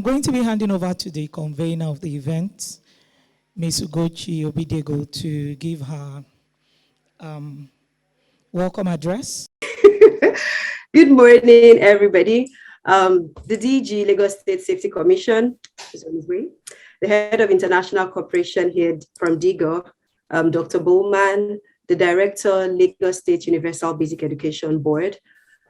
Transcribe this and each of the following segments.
I'm going to be handing over to the convener of the event, Ms. Ugochi Obidiegwu, to give her welcome address. Good morning, everybody. The DG, Lagos State Safety Commission, is on his way. The head of international cooperation here from DIGO, Dr. Bowman, the director, Lagos State Universal Basic Education Board,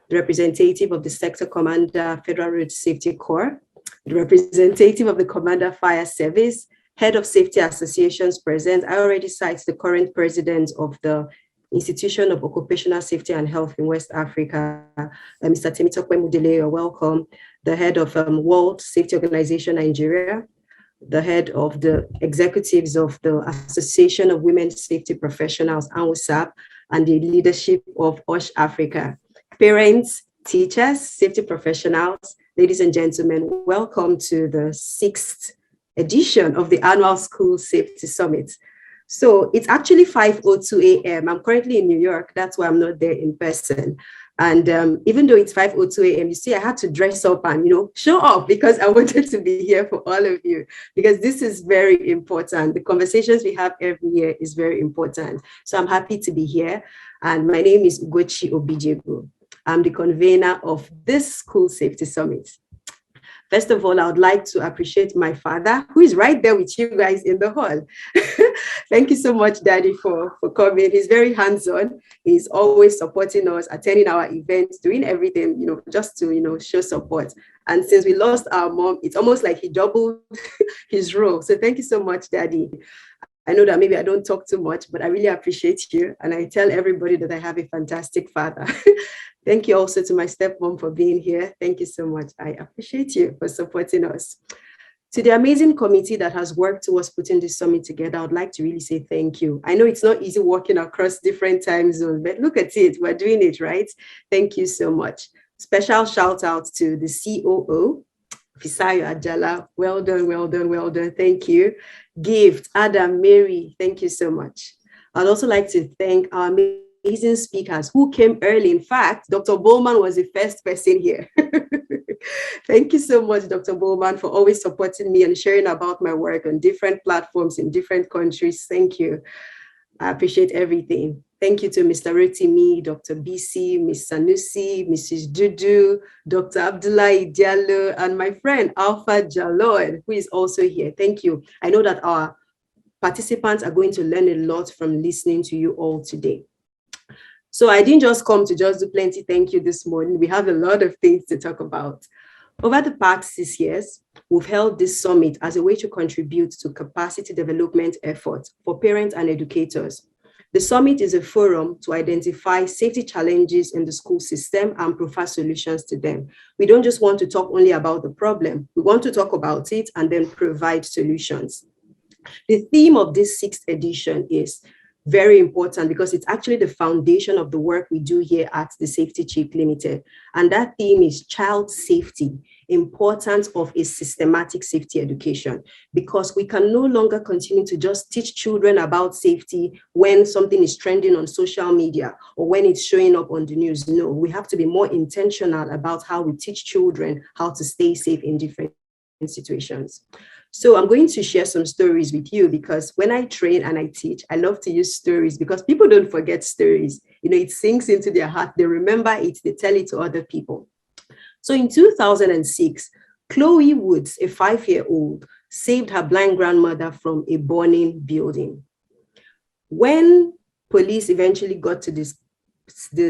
the representative of the sector commander, Federal Road Safety Corps, the representative of the Commander Fire Service, head of safety associations present. I already cite the current president of the Institution of Occupational Safety and Health in West Africa, Mr. Temitope Mudele, you're welcome. The head of World Safety Organization Nigeria, the head of the executives of the Association of Women Safety Professionals, ANWSAP, and the leadership of OSH Africa. Parents, teachers, safety professionals, ladies and gentlemen, welcome to the 6th edition of the annual School Safety Summit. So it's actually 5:02 a.m. I'm currently in New York. That's why I'm not there in person. And even though it's 5:02 a.m., you see, I had to dress up and, show up because I wanted to be here for all of you, because this is very important. The conversations we have every year is very important. So I'm happy to be here. And my name is Ugochi Obidiegwu. I'm the convener of this School Safety Summit. First of all, I would like to appreciate my father, who is right there with you guys in the hall. Thank you so much, Daddy, for coming. He's very hands-on. He's always supporting us, attending our events, doing everything, just to, show support. And since we lost our mom, it's almost like he doubled his role. So thank you so much, Daddy. I know that maybe I don't talk too much, but I really appreciate you. And I tell everybody that I have a fantastic father. Thank you also to my stepmom for being here. Thank you so much. I appreciate you for supporting us. To the amazing committee that has worked towards putting this summit together, I would like to really say thank you. I know it's not easy working across different time zones, but look at it, we're doing it, right? Thank you so much. Special shout out to the COO, Fisayo Ajala. Well done, well done, well done. Thank you. Gift, Adam, Mary, thank you so much. I'd also like to thank our amazing speakers who came early. In fact, Dr. Bowman was the first person here. Thank you so much, Dr. Bowman, for always supporting me and sharing about my work on different platforms in different countries. Thank you. I appreciate everything. Thank you to Mr. Rotimi, Dr. BC, Ms. Sanusi, Mrs. Dudu, Dr. Abdullahi Diallo, and my friend Alpha Jalod, who is also here. Thank you. I know that our participants are going to learn a lot from listening to you all today. So I didn't just come to just do plenty thank you this morning. We have a lot of things to talk about. Over the past 6 years, we've held this summit as a way to contribute to capacity development efforts for parents and educators. The summit is a forum to identify safety challenges in the school system and provide solutions to them. We don't just want to talk only about the problem. We want to talk about it and then provide solutions. The theme of this 6th edition is very important because it's actually the foundation of the work we do here at the Safety Chief Limited. And that theme is child safety, importance of a systematic safety education, because we can no longer continue to just teach children about safety when something is trending on social media or when it's showing up on the news. No, we have to be more intentional about how we teach children how to stay safe in different situations. So I'm going to share some stories with you because when I train and I teach, I love to use stories because people don't forget stories. It sinks into their heart. They remember it, they tell it to other people. So in 2006, Chloe Woods, a 5-year-old, saved her blind grandmother from a burning building. When police eventually got to this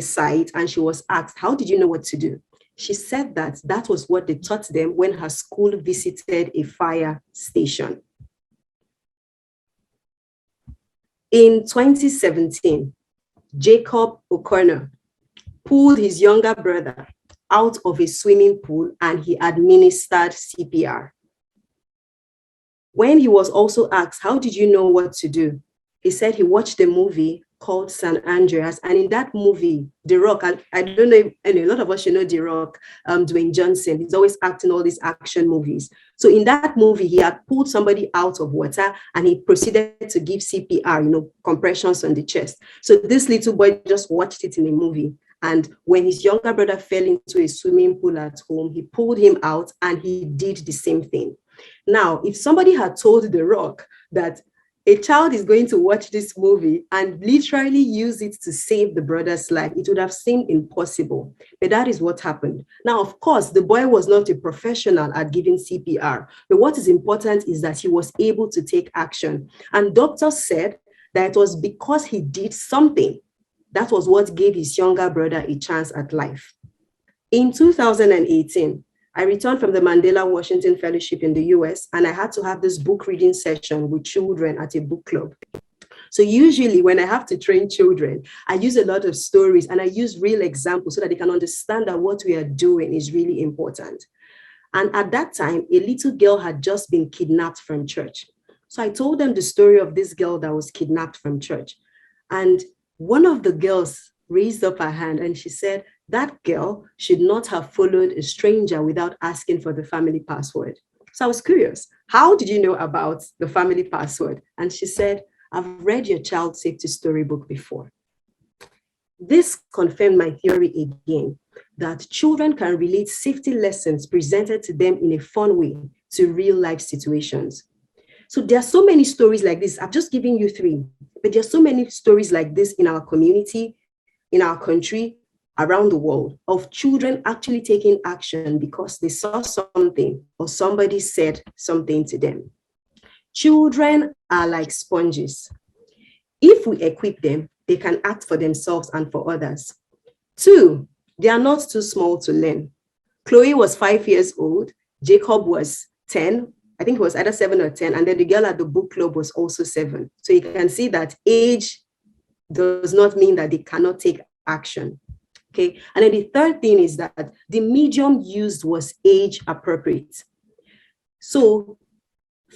site and she was asked, how did you know what to do? She said that was what they taught them when her school visited a fire station. In 2017, Jacob O'Connor pulled his younger brother out of a swimming pool and he administered CPR. When he was also asked, how did you know what to do? He said he watched a movie called San Andreas. And in that movie, The Rock, I don't know if a lot of us should know The Rock, Dwayne Johnson, he's always acting all these action movies. So in that movie, he had pulled somebody out of water and he proceeded to give CPR, compressions on the chest. So this little boy just watched it in a movie And when his younger brother fell into a swimming pool at home, he pulled him out and he did the same thing. Now, if somebody had told The Rock that a child is going to watch this movie and literally use it to save the brother's life, it would have seemed impossible. But that is what happened. Now, of course, the boy was not a professional at giving CPR. But what is important is that he was able to take action. And doctors said that it was because he did something. That was what gave his younger brother a chance at life. In 2018, I returned from the Mandela Washington Fellowship in the US, and I had to have this book reading session with children at a book club. So usually when I have to train children, I use a lot of stories and I use real examples so that they can understand that what we are doing is really important. And at that time, a little girl had just been kidnapped from church. So I told them the story of this girl that was kidnapped from church. And one of the girls raised up her hand and she said, that girl should not have followed a stranger without asking for the family password. So I was curious, how did you know about the family password? And she said, I've read your child safety storybook before. This confirmed my theory again, that children can relate safety lessons presented to them in a fun way to real life situations. So there are so many stories like this. I've just given you 3, but there are so many stories like this in our community, in our country, around the world, of children actually taking action because they saw something or somebody said something to them. Children are like sponges. If we equip them, they can act for themselves and for others. 2, they are not too small to learn. Chloe was 5 years old. Jacob was 10. I think he was either 7 or 10. And then the girl at the book club was also 7. So you can see that age does not mean that they cannot take action. Okay. And then the third thing is that the medium used was age appropriate. So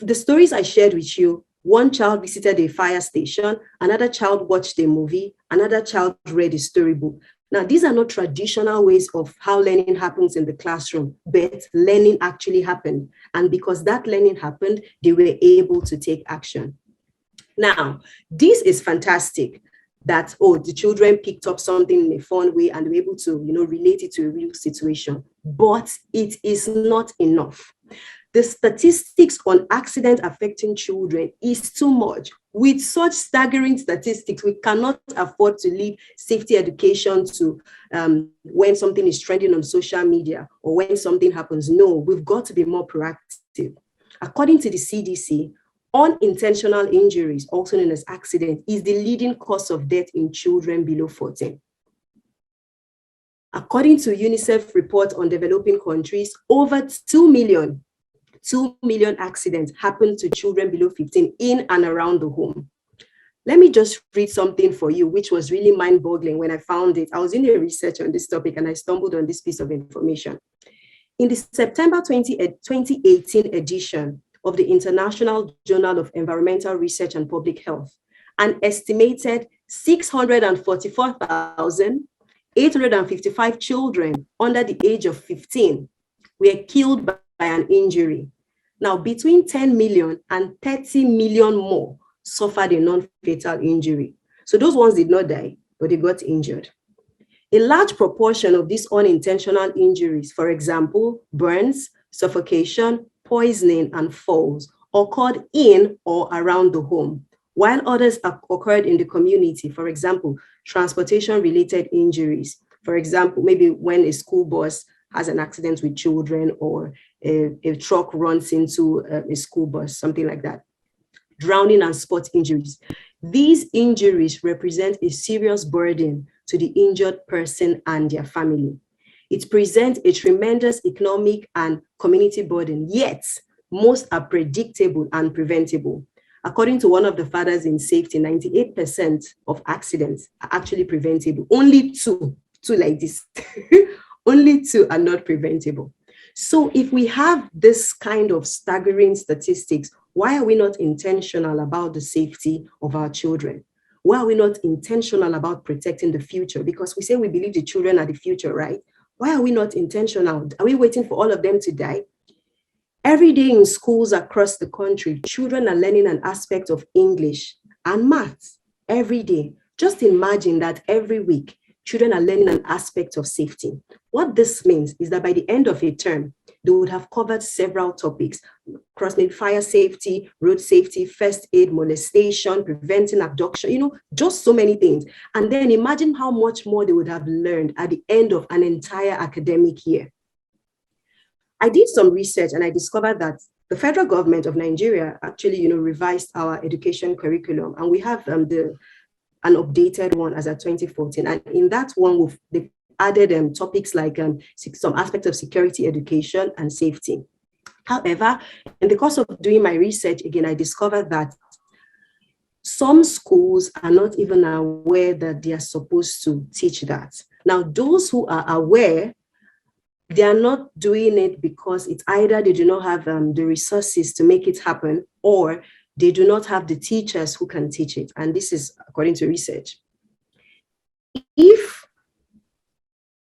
the stories I shared with you, one child visited a fire station, another child watched a movie, another child read a storybook. Now, these are not traditional ways of how learning happens in the classroom, but learning actually happened. And because that learning happened, they were able to take action. Now, this is fantastic that, the children picked up something in a fun way and were able to, relate it to a real situation. But it is not enough. The statistics on accident affecting children is too much. With such staggering statistics, we cannot afford to leave safety education to when something is trending on social media or when something happens. No, we've got to be more proactive. According to the CDC, unintentional injuries, also known as accident, is the leading cause of death in children below 14. According to UNICEF report on developing countries, over 2 million accidents happen to children below 15 in and around the home. Let me just read something for you, which was really mind-boggling when I found it. I was doing a research on this topic and I stumbled on this piece of information. In the September 2018 edition of the International Journal of Environmental Research and Public Health, an estimated 644,855 children under the age of 15 were killed by an injury. Now, between 10 million and 30 million more suffered a non-fatal injury. So those ones did not die, but they got injured. A large proportion of these unintentional injuries, for example, burns, suffocation, poisoning, and falls, occurred in or around the home, while others occurred in the community. For example, transportation-related injuries. For example, maybe when a school bus has an accident with children or a truck runs into a school bus, something like that. Drowning and spot injuries. These injuries represent a serious burden to the injured person and their family. It presents a tremendous economic and community burden, yet most are predictable and preventable. According to one of the fathers in safety, 98% of accidents are actually preventable. Only two like this. Only 2 are not preventable. So if we have this kind of staggering statistics, why are we not intentional about the safety of our children? Why are we not intentional about protecting the future? Because we say we believe the children are the future, right? Why are we not intentional? Are we waiting for all of them to die? Every day in schools across the country, children are learning an aspect of English and maths every day. Just imagine that every week, children are learning an aspect of safety. What this means is that by the end of a term, they would have covered several topics, across maybe fire safety, road safety, first aid, molestation, preventing abduction, just so many things. And then imagine how much more they would have learned at the end of an entire academic year. I did some research and I discovered that the federal government of Nigeria actually, revised our education curriculum, and we have an updated one as of 2014. And in that one, they added topics like some aspects of security, education, and safety. However, in the course of doing my research, again, I discovered that some schools are not even aware that they are supposed to teach that. Now, those who are aware, they are not doing it because it's either they do not have the resources to make it happen, or they do not have the teachers who can teach it. And this is according to research. If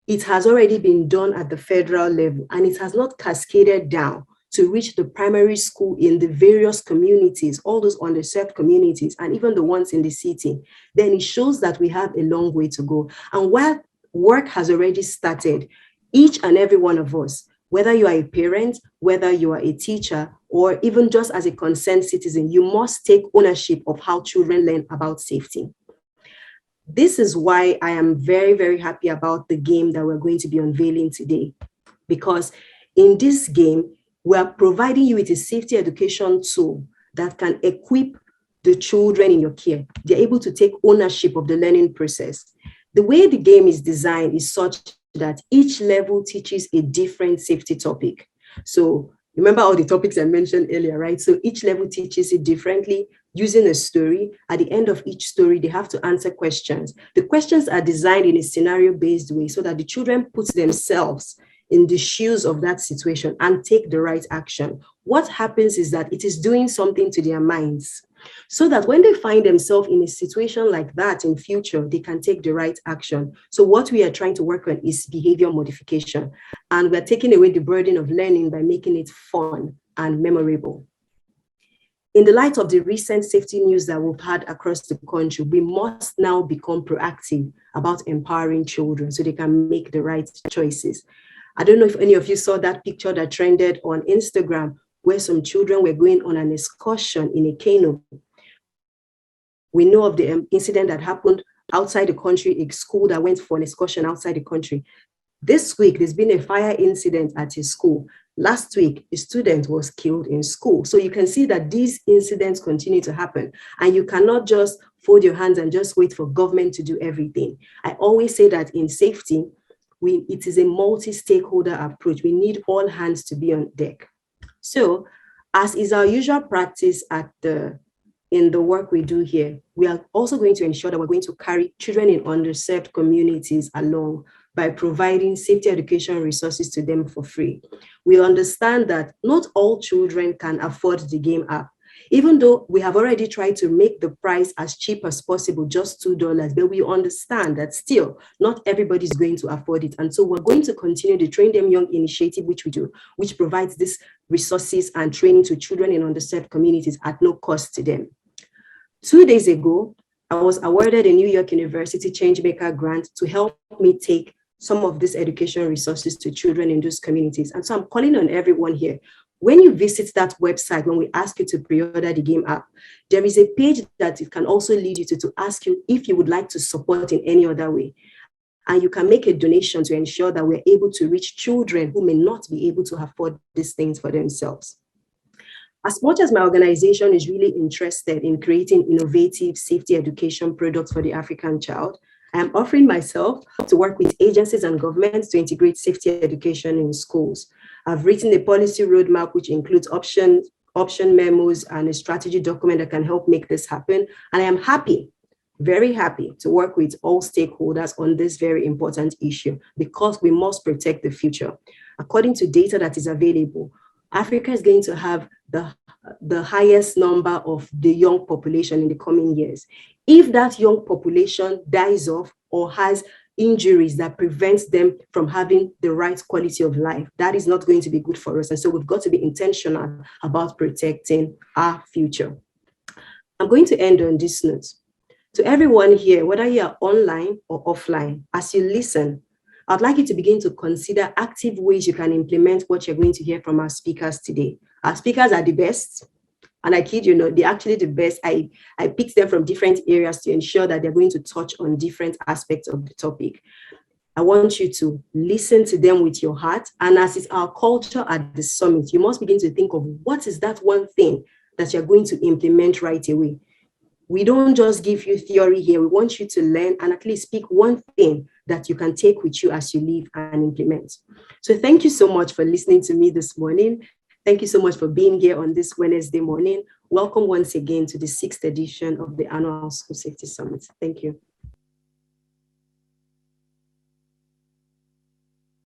it has already been done at the federal level and it has not cascaded down to reach the primary school in the various communities, all those underserved communities, and even the ones in the city, then it shows that we have a long way to go. And while work has already started, each and every one of us, whether you are a parent, whether you are a teacher, or even just as a concerned citizen, you must take ownership of how children learn about safety. This is why I am very, very happy about the game that we're going to be unveiling today, because in this game, we are providing you with a safety education tool that can equip the children in your care. They're able to take ownership of the learning process. The way the game is designed is such that each level teaches a different safety topic. So remember all the topics I mentioned earlier, right? So each level teaches it differently using a story. At the end of each story, they have to answer questions. The questions are designed in a scenario-based way so that the children put themselves in the shoes of that situation and take the right action. What happens is that it is doing something to their minds, so that when they find themselves in a situation like that in future, they can take the right action. So what we are trying to work on is behavior modification. And we're taking away the burden of learning by making it fun and memorable. In the light of the recent safety news that we've had across the country, we must now become proactive about empowering children so they can make the right choices. I don't know if any of you saw that picture that trended on Instagram, where some children were going on an excursion in a canoe. We know of the incident that happened outside the country, a school that went for an excursion outside the country. This week, there's been a fire incident at a school. Last week, a student was killed in school. So you can see that these incidents continue to happen, and you cannot just fold your hands and just wait for government to do everything. I always say that in safety, it is a multi-stakeholder approach. We need all hands to be on deck. So, as is our usual practice in the work we do here, we are also going to ensure that we're going to carry children in underserved communities along by providing safety education resources to them for free. We understand that not all children can afford the game app. Even though we have already tried to make the price as cheap as possible, just $2, but we understand that still not everybody is going to afford it. And so we're going to continue the Train Them Young initiative, which we do, which provides these resources and training to children in underserved communities at no cost to them. 2 days ago, I was awarded a New York University Changemaker grant to help me take some of these education resources to children in those communities. And so I'm calling on everyone here. When you visit that website, when we ask you to pre-order the game app, there is a page that it can also lead you to ask you if you would like to support in any other way. And you can make a donation to ensure that we're able to reach children who may not be able to afford these things for themselves. As much as my organization is really interested in creating innovative safety education products for the African child, I am offering myself to work with agencies and governments to integrate safety education in schools. I've written a policy roadmap which includes option memos and a strategy document that can help make this happen. And I am happy, very happy to work with all stakeholders on this very important issue because we must protect the future. According to data that is available, Africa is going to have the highest number of the young population in the coming years. If that young population dies off or has injuries that prevents them from having the right quality of life, that is not going to be good for us. And so we've got to be intentional about protecting our future. I'm going to end on this note. To everyone here, whether you are online or offline, as you listen, I'd like you to begin to consider active ways you can implement what you're going to hear from our speakers today. Our speakers are the best, and I kid you not, they're actually the best. I picked them from different areas to ensure that they're going to touch on different aspects of the topic. I want you to listen to them with your heart. And as is our culture at the summit, you must begin to think of what is that one thing that you're going to implement right away. We don't just give you theory here. We want you to learn and at least pick one thing that you can take with you as you leave and implement. So thank you so much for listening to me this morning. Thank you so much for being here on this Wednesday morning. Welcome once again to the 6th edition of the Annual School Safety Summit. Thank you.